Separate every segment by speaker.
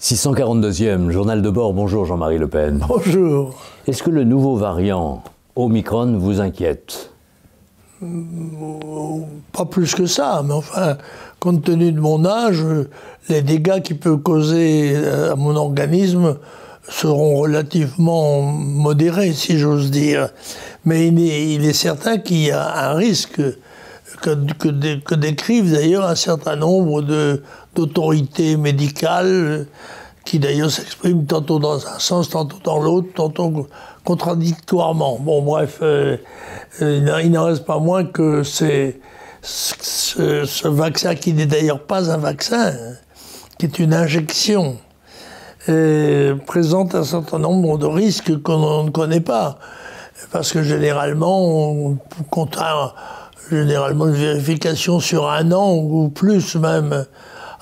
Speaker 1: 642e, journal de bord, bonjour Jean-Marie Le Pen.
Speaker 2: Bonjour.
Speaker 1: Est-ce que le nouveau variant Omicron vous inquiète?
Speaker 2: Pas plus que ça, mais enfin, compte tenu de mon âge, les dégâts qu'il peut causer à mon organisme seront relativement modérés, si j'ose dire. Mais il est certain qu'il y a un risque que décrivent d'ailleurs un certain nombre d'autorités médicales qui d'ailleurs s'expriment tantôt dans un sens, tantôt dans l'autre, tantôt contradictoirement. Bon, bref, il n'en reste pas moins que ce vaccin, qui n'est d'ailleurs pas un vaccin, qui est une injection, présente un certain nombre de risques qu'on ne connaît pas. Parce que généralement, on compte généralement une vérification sur 1 an ou plus même.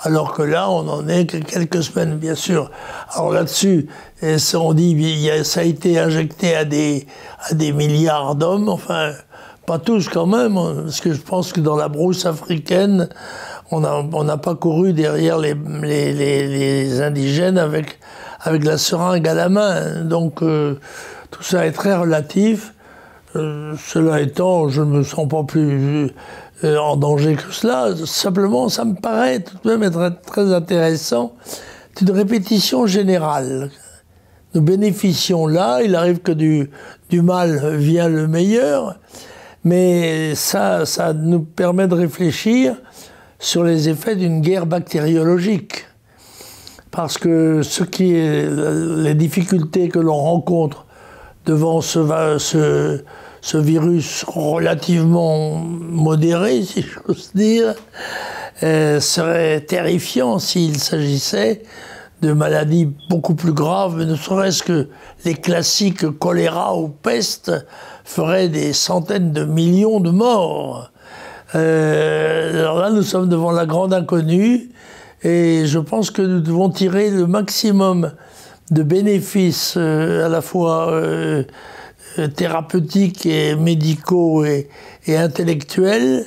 Speaker 2: Alors que là, on en est que quelques semaines, bien sûr. Alors là-dessus, on dit ça a été injecté à des milliards d'hommes, enfin, pas tous quand même, parce que je pense que dans la brousse africaine, on n'a pas couru derrière les indigènes avec la seringue à la main. Donc tout ça est très relatif. Cela étant, je ne me sens pas plus en danger que cela. Simplement, ça me paraît tout de même être très intéressant. C'est une répétition générale. Nous bénéficions là, il arrive que du mal vient le meilleur, mais ça nous permet de réfléchir sur les effets d'une guerre bactériologique. Parce que les difficultés que l'on rencontre devant ce virus relativement modéré, si j'ose dire, serait terrifiant s'il s'agissait de maladies beaucoup plus graves, ne serait-ce que les classiques choléra ou peste feraient des centaines de millions de morts. Alors là, nous sommes devant la grande inconnue, et je pense que nous devons tirer le maximum de bénéfices à la fois thérapeutiques et médicaux et intellectuels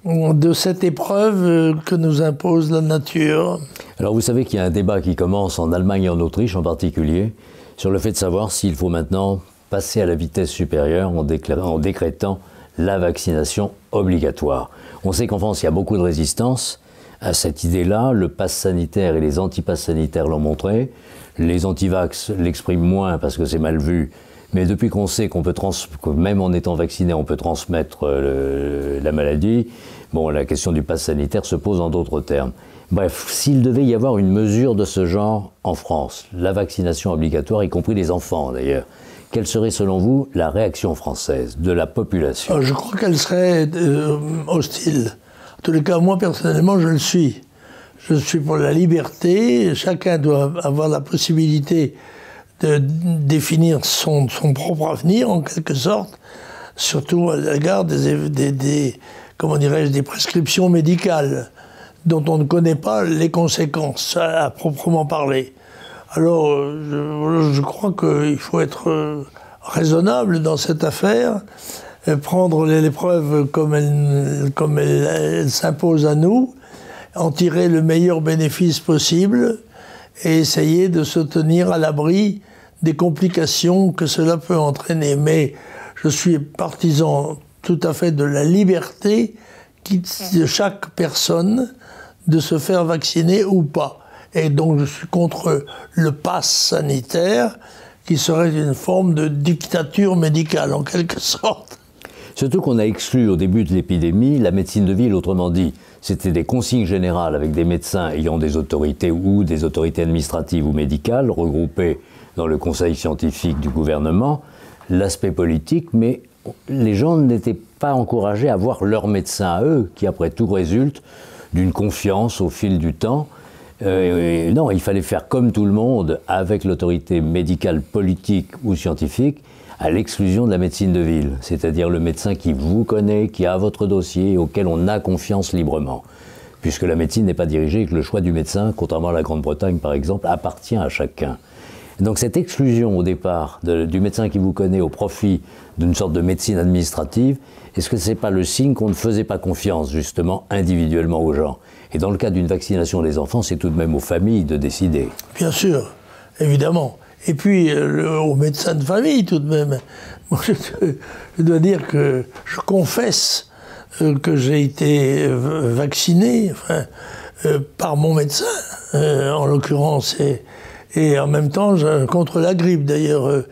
Speaker 2: de cette épreuve que nous impose la nature.
Speaker 1: Alors vous savez qu'il y a un débat qui commence en Allemagne et en Autriche en particulier sur le fait de savoir s'il faut maintenant passer à la vitesse supérieure en décrétant la vaccination obligatoire. On sait qu'en France il y a beaucoup de résistance à cette idée-là. Le pass sanitaire et les anti-pass sanitaires l'ont montré. Les anti-vax l'expriment moins parce que c'est mal vu. Mais depuis qu'on sait qu'on peut que même en étant vacciné, on peut transmettre la maladie, bon, la question du pass sanitaire se pose en d'autres termes. Bref, s'il devait y avoir une mesure de ce genre en France, la vaccination obligatoire, y compris les enfants d'ailleurs, quelle serait selon vous la réaction française de la population?
Speaker 2: Je crois qu'elle serait hostile. En tous les cas, moi personnellement, je le suis. Je suis pour la liberté. Chacun doit avoir la possibilité de définir son propre avenir, en quelque sorte, surtout à l'égard des prescriptions médicales dont on ne connaît pas les conséquences à proprement parler. Alors, je crois qu'il faut être raisonnable dans cette affaire, prendre l'épreuve comme elle s'impose à nous, en tirer le meilleur bénéfice possible et essayer de se tenir à l'abri des complications que cela peut entraîner. Mais je suis partisan tout à fait de la liberté de chaque personne de se faire vacciner ou pas. Et donc je suis contre le pass sanitaire, qui serait une forme de dictature médicale, en quelque sorte.
Speaker 1: Surtout qu'on a exclu au début de l'épidémie la médecine de ville, autrement dit, c'était des consignes générales avec des médecins ayant des autorités ou des autorités administratives ou médicales regroupées dans le conseil scientifique du gouvernement, l'aspect politique, mais les gens n'étaient pas encouragés à voir leur médecin à eux, qui après tout résulte d'une confiance au fil du temps. Non, il fallait faire comme tout le monde avec l'autorité médicale, politique ou scientifique, à l'exclusion de la médecine de ville, c'est-à-dire le médecin qui vous connaît, qui a votre dossier, auquel on a confiance librement. Puisque la médecine n'est pas dirigée et que le choix du médecin, contrairement à la Grande-Bretagne par exemple, appartient à chacun. Donc cette exclusion au départ du médecin qui vous connaît au profit d'une sorte de médecine administrative, est-ce que ce n'est pas le signe qu'on ne faisait pas confiance justement individuellement aux gens? Et dans le cas d'une vaccination des enfants, c'est tout de même aux familles de décider.
Speaker 2: Bien sûr, évidemment. Et puis aux médecins de famille tout de même. Moi, je dois dire que je confesse que j'ai été vacciné par mon médecin, en l'occurrence, et en même temps contre la grippe. D'ailleurs,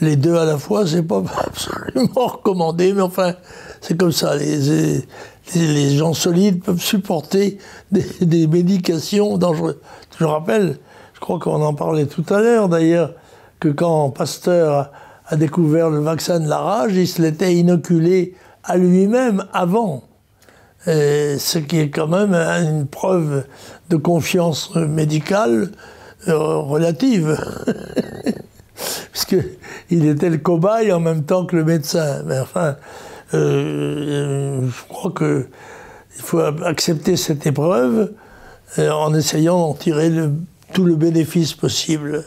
Speaker 2: les deux à la fois, c'est pas absolument recommandé, mais enfin, c'est comme ça. Les gens solides peuvent supporter des médications dangereuses. Je rappelle, je crois qu'on en parlait tout à l'heure d'ailleurs, que quand Pasteur a découvert le vaccin de la rage, il se l'était inoculé à lui-même avant. Ce qui est quand même une preuve de confiance médicale relative. Puisqu'il était le cobaye en même temps que le médecin. Mais enfin, je crois qu'il faut accepter cette épreuve en essayant d'en tirer tout le bénéfice possible.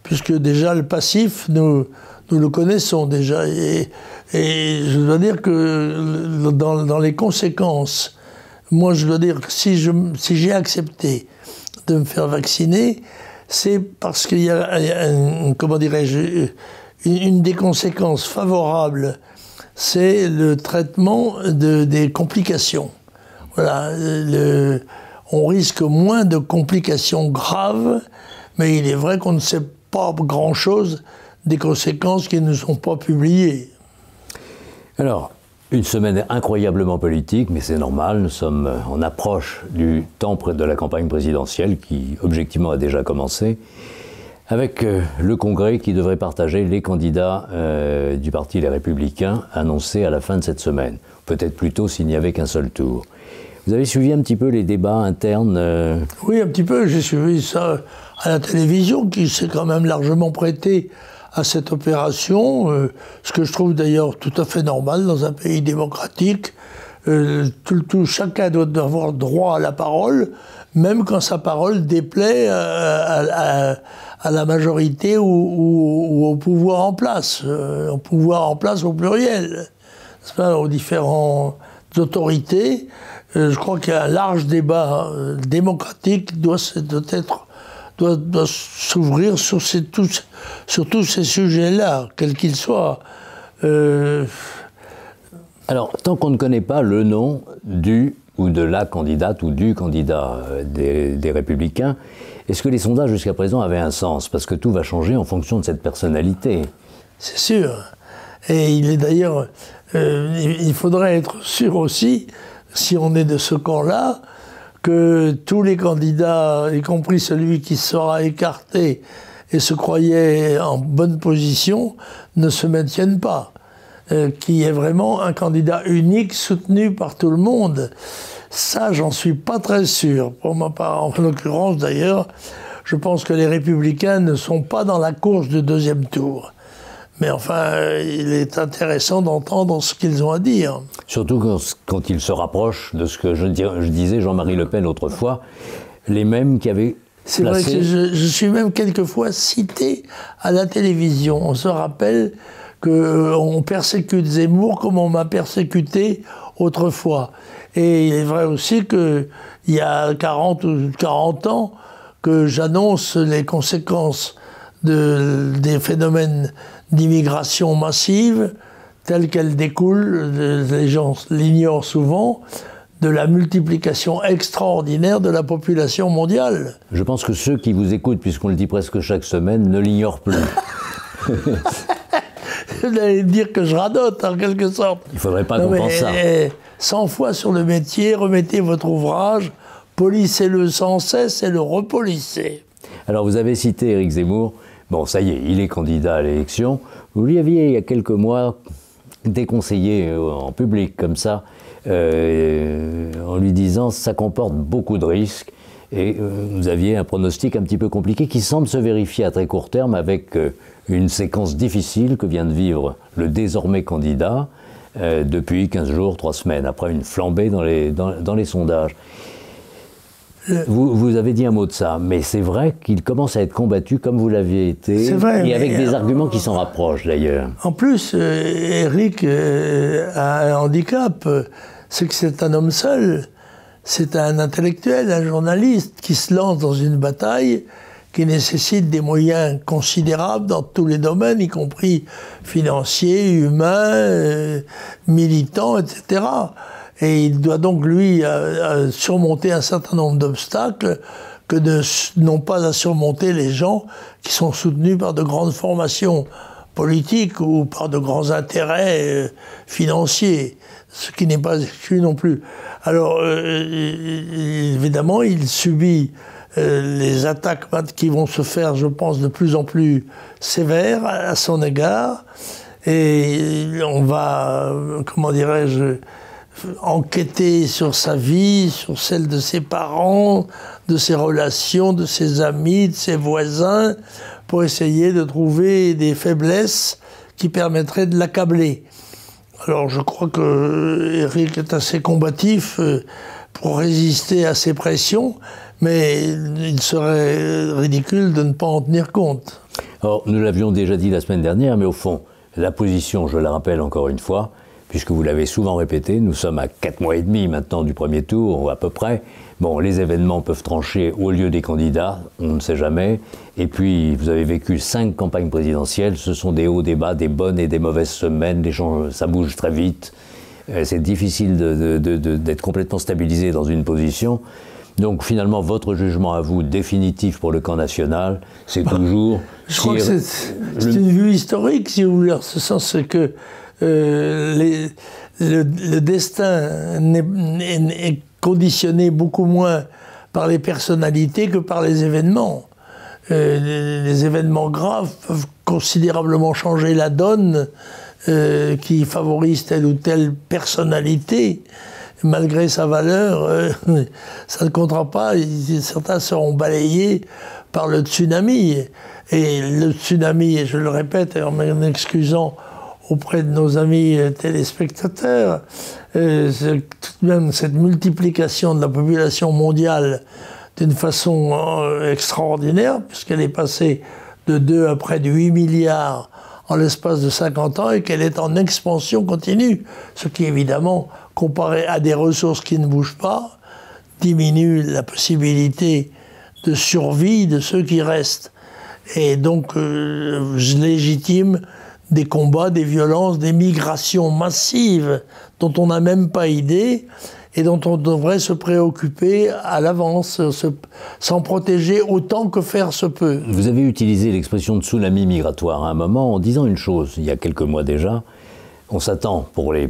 Speaker 2: Puisque déjà le passif, nous le connaissons déjà. Et je dois dire que dans les conséquences, moi je dois dire que si j'ai accepté de me faire vacciner, c'est parce qu'il y a, comment dirais-je, une des conséquences favorables, c'est le traitement des complications. Voilà, on risque moins de complications graves, mais il est vrai qu'on ne sait pas grand-chose des conséquences qui ne sont pas publiées.
Speaker 1: Alors, une semaine incroyablement politique, mais c'est normal, nous sommes en approche du temps de la campagne présidentielle qui, objectivement, a déjà commencé, avec le Congrès qui devrait partager les candidats du Parti Les Républicains annoncés à la fin de cette semaine. Peut-être plus tôt s'il n'y avait qu'un seul tour. Vous avez suivi un petit peu les débats internes
Speaker 2: Oui, un petit peu. J'ai suivi ça à la télévision, qui s'est quand même largement prêtée à cette opération, ce que je trouve d'ailleurs tout à fait normal dans un pays démocratique. Chacun doit avoir droit à la parole, même quand sa parole déplaît à la majorité ou au pouvoir en place. Au pouvoir en place au pluriel, n'est-ce pas, aux différentes autorités. Je crois qu'il y a un large débat démocratique doit s'ouvrir sur tous ces sujets-là, quels qu'ils soient.
Speaker 1: Alors, tant qu'on ne connaît pas le nom du ou de la candidate ou du candidat des Républicains, est-ce que les sondages jusqu'à présent avaient un sens? Parce que tout va changer en fonction de cette personnalité.
Speaker 2: C'est sûr. Et il est d'ailleurs... il faudrait être sûr aussi, si on est de ce camp-là, que tous les candidats, y compris celui qui sera écarté et se croyait en bonne position, ne se maintiennent pas. Qui est vraiment un candidat unique soutenu par tout le monde. Ça, j'en suis pas très sûr. Pour ma part, en l'occurrence d'ailleurs, je pense que les Républicains ne sont pas dans la course de deuxième tour. Mais enfin, il est intéressant d'entendre ce qu'ils ont à dire.
Speaker 1: Surtout quand ils se rapprochent de ce que je disais Jean-Marie Le Pen autrefois, les mêmes qui avaient
Speaker 2: C'est vrai que je suis même quelquefois cité à la télévision. On se rappelle qu'on persécute Zemmour comme on m'a persécuté autrefois. Et il est vrai aussi qu'il y a 40 ans que j'annonce les conséquences des phénomènes d'immigration massive telles qu'elles découlent, les gens l'ignorent souvent, de la multiplication extraordinaire de la population mondiale.
Speaker 1: Je pense que ceux qui vous écoutent, puisqu'on le dit presque chaque semaine, ne l'ignorent plus.
Speaker 2: Vous allez dire que je radote, en quelque sorte.
Speaker 1: Il ne faudrait pas qu'on pense ça.
Speaker 2: 100 fois sur le métier, remettez votre ouvrage, polissez-le sans cesse et le repolissez.
Speaker 1: Alors, vous avez cité Éric Zemmour. Bon, ça y est, il est candidat à l'élection. Vous lui aviez, il y a quelques mois, déconseillé en public, comme ça, en lui disant « ça comporte beaucoup de risques ». Et vous aviez un pronostic un petit peu compliqué qui semble se vérifier à très court terme avec une séquence difficile que vient de vivre le désormais candidat depuis 15 jours, 3 semaines, après une flambée dans les sondages. Vous avez dit un mot de ça, mais c'est vrai qu'il commence à être combattu comme vous l'aviez été,
Speaker 2: c'est vrai,
Speaker 1: et avec des arguments qui s'en rapprochent d'ailleurs.
Speaker 2: En plus, Éric a un handicap, c'est que c'est un homme seul, c'est un intellectuel, un journaliste qui se lance dans une bataille qui nécessite des moyens considérables dans tous les domaines, y compris financiers, humains, militants, etc. Et il doit donc, lui, surmonter un certain nombre d'obstacles que n'ont pas à surmonter les gens qui sont soutenus par de grandes formations politiques ou par de grands intérêts financiers, ce qui n'est pas exclu non plus. Alors, évidemment, il subit les attaques qui vont se faire, je pense, de plus en plus sévères à son égard. Et on va, comment dirais-je, enquêter sur sa vie, sur celle de ses parents, de ses relations, de ses amis, de ses voisins, pour essayer de trouver des faiblesses qui permettraient de l'accabler. Alors je crois que Éric est assez combatif pour résister à ces pressions, mais il serait ridicule de ne pas en tenir compte.
Speaker 1: Alors, nous l'avions déjà dit la semaine dernière, mais au fond, la position, je la rappelle encore une fois, puisque vous l'avez souvent répété, nous sommes à 4 mois et demi maintenant du premier tour, ou à peu près. Bon, les événements peuvent trancher au lieu des candidats, on ne sait jamais. Et puis, vous avez vécu 5 campagnes présidentielles, ce sont des hauts, des bas, des bonnes et des mauvaises semaines, les gens, ça bouge très vite. C'est difficile d'être complètement stabilisé dans une position. Donc finalement, votre jugement à vous, définitif pour le camp national, c'est toujours...
Speaker 2: Je crois que c'est une vue historique, si vous voulez, en ce sens que le destin est conditionné beaucoup moins par les personnalités que par les événements. Les événements graves peuvent considérablement changer la donne qui favorise telle ou telle personnalité. Malgré sa valeur, ça ne comptera pas. Certains seront balayés par le tsunami. Et le tsunami, et je le répète en m'excusant auprès de nos amis téléspectateurs, c'est tout de même cette multiplication de la population mondiale d'une façon extraordinaire, puisqu'elle est passée de 2 à près de 8 milliards en l'espace de 50 ans et qu'elle est en expansion continue, ce qui évidemment, comparé à des ressources qui ne bougent pas, diminue la possibilité de survie de ceux qui restent. Et donc, je légitime des combats, des violences, des migrations massives dont on n'a même pas idée et dont on devrait se préoccuper à l'avance, s'en protéger autant que faire se peut.
Speaker 1: Vous avez utilisé l'expression de tsunami migratoire à un moment en disant une chose, il y a quelques mois déjà, on s'attend, pour les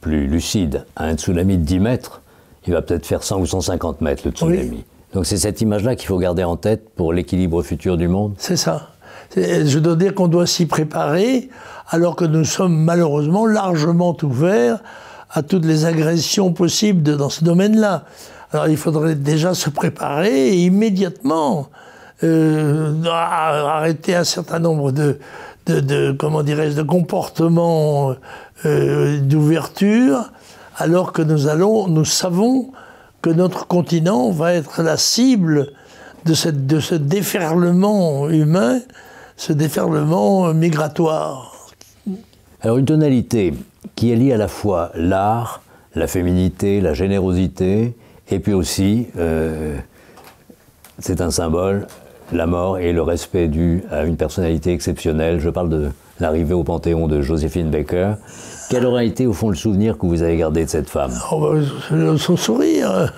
Speaker 1: plus lucides, à un tsunami de 10 mètres, il va peut-être faire 100 ou 150 mètres le tsunami. Oui. Donc c'est cette image-là qu'il faut garder en tête pour l'équilibre futur du monde?
Speaker 2: C'est ça. Je dois dire qu'on doit s'y préparer, alors que nous sommes malheureusement largement ouverts à toutes les agressions possibles dans ce domaine-là. Alors il faudrait déjà se préparer et immédiatement arrêter un certain nombre comment dirais-je, de comportements d'ouverture, alors que nous savons que notre continent va être la cible de ce déferlement humain, ce déferlement migratoire.
Speaker 1: Alors une tonalité qui allie à la fois l'art, la féminité, la générosité, et puis aussi, c'est un symbole, la mort et le respect dû à une personnalité exceptionnelle. Je parle de l'arrivée au Panthéon de Joséphine Baker. Quel aura été au fond le souvenir que vous avez gardé de cette femme?
Speaker 2: Son sourire,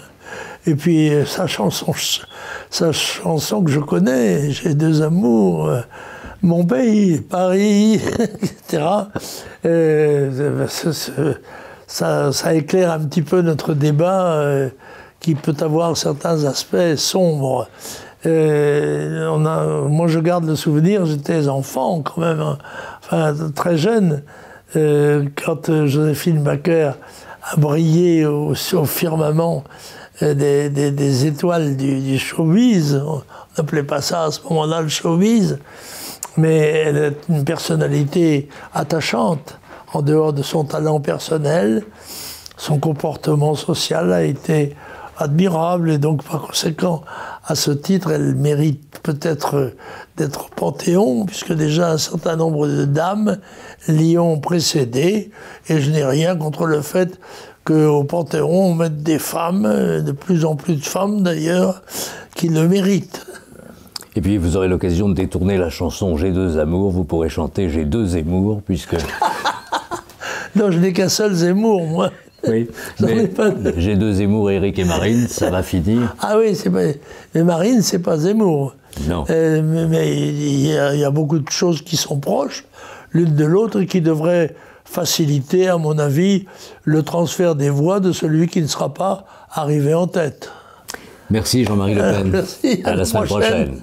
Speaker 2: et puis sa chanson que je connais, J'ai 2 amours, mon pays, Paris, etc. Ça éclaire un petit peu notre débat qui peut avoir certains aspects sombres. Moi je garde le souvenir, j'étais enfant quand même, enfin très jeune, quand Joséphine Baker a brillé au firmament des étoiles du showbiz. On n'appelait pas ça à ce moment-là le showbiz, mais elle est une personnalité attachante en dehors de son talent personnel. Son comportement social a été admirable, et donc par conséquent, à ce titre, elle mérite peut-être d'être au Panthéon, puisque déjà un certain nombre de dames l'y ont précédée, et je n'ai rien contre le fait qu'au Panthéon, on mette des femmes, de plus en plus de femmes d'ailleurs, qui le méritent.
Speaker 1: Et puis vous aurez l'occasion de détourner la chanson J'ai deux amours, vous pourrez chanter J'ai deux Zemmour, puisque...
Speaker 2: Non, je n'ai qu'un seul Zemmour, moi.
Speaker 1: Oui, mais J'ai deux Zemmour, Éric et Marine, ça va finir.
Speaker 2: Ah oui, mais Marine, c'est pas Zemmour.
Speaker 1: Non.
Speaker 2: Mais il y a beaucoup de choses qui sont proches, l'une de l'autre, et qui devraient faciliter, à mon avis, le transfert des voix de celui qui ne sera pas arrivé en tête.
Speaker 1: Merci Jean-Marie Le Pen.
Speaker 2: Merci,
Speaker 1: à la semaine prochaine.